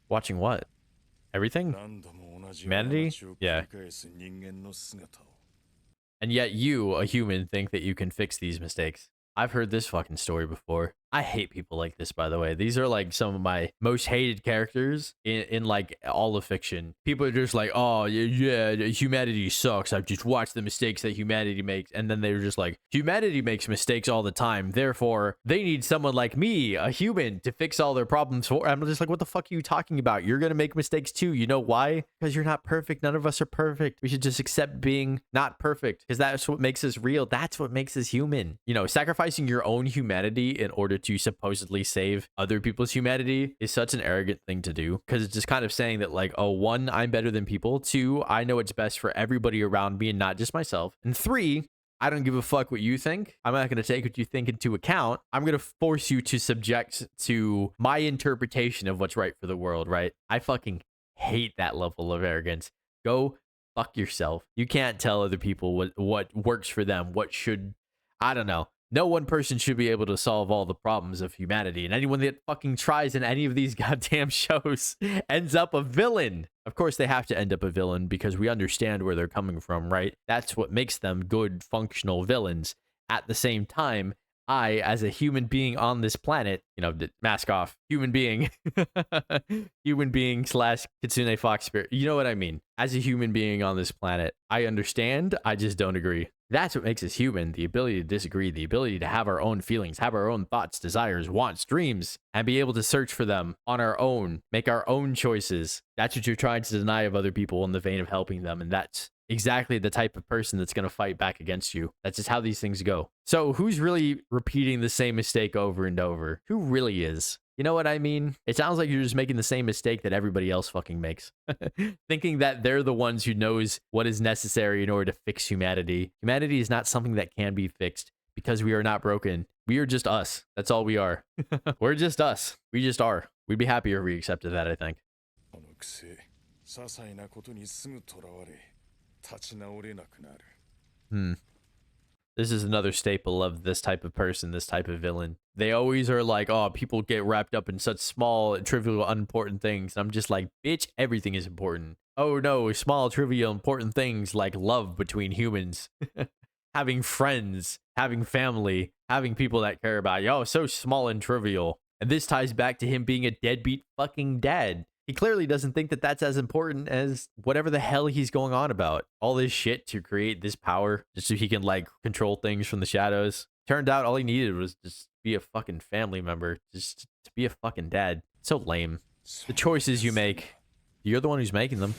Watching what? Everything? Humanity? Yeah. And yet you, a human, think that you can fix these mistakes. I've heard this fucking story before. I hate people like this, by the way. These are like some of my most hated characters in like all of fiction. People are just like, oh, yeah, humanity sucks. I've just watched the mistakes that humanity makes. And then they're just like, humanity makes mistakes all the time. Therefore, they need someone like me, a human, to fix all their problems for. I'm just like, what the fuck are you talking about? You're going to make mistakes too. You know why? Because you're not perfect. None of us are perfect. We should just accept being not perfect because that's what makes us real. That's what makes us human. You know, sacrificing your own humanity in order to supposedly save other people's humanity is such an arrogant thing to do because it's just kind of saying that like, oh, one, I'm better than people. Two, I know what's best for everybody around me and not just myself. And three, I don't give a fuck what you think. I'm not going to take what you think into account. I'm going to force you to subject to my interpretation of what's right for the world, right? I fucking hate that level of arrogance. Go fuck yourself. You can't tell other people what works for them, what should, I don't know. No one person should be able to solve all the problems of humanity, and anyone that fucking tries in any of these goddamn shows ends up a villain. Of course, they have to end up a villain because we understand where they're coming from, right? That's what makes them good, functional villains. At the same time, I, as a human being on this planet, you know, mask off, human being, human being slash Kitsune Fox spirit, you know what I mean? As a human being on this planet, I understand, I just don't agree. That's what makes us human, the ability to disagree, the ability to have our own feelings, have our own thoughts, desires, wants, dreams, and be able to search for them on our own, make our own choices. That's what you're trying to deny of other people in the vein of helping them, and that's exactly the type of person that's going to fight back against you. That's just how these things go. So who's really repeating the same mistake over and over? Who really is? You know what I mean? It sounds like you're just making the same mistake that everybody else fucking makes. Thinking that they're the ones who knows what is necessary in order to fix humanity. Humanity is not something that can be fixed because we are not broken. We are just us. That's all we are. We're just us. We just are. We'd be happier if we accepted that, I think. This is another staple of this type of person, this type of villain. They always are like, oh, people get wrapped up in such small, trivial, unimportant things. And I'm just like, bitch, everything is important. Oh no, small, trivial, important things like love between humans. Having friends, having family, having people that care about you. Oh, so small and trivial. And this ties back to him being a deadbeat fucking dad. He clearly doesn't think that that's as important as whatever the hell he's going on about. All this shit to create this power just so he can like control things from the shadows. Turned out all he needed was just be a fucking family member. Just to be a fucking dad. So lame. The choices you make, you're the one who's making them.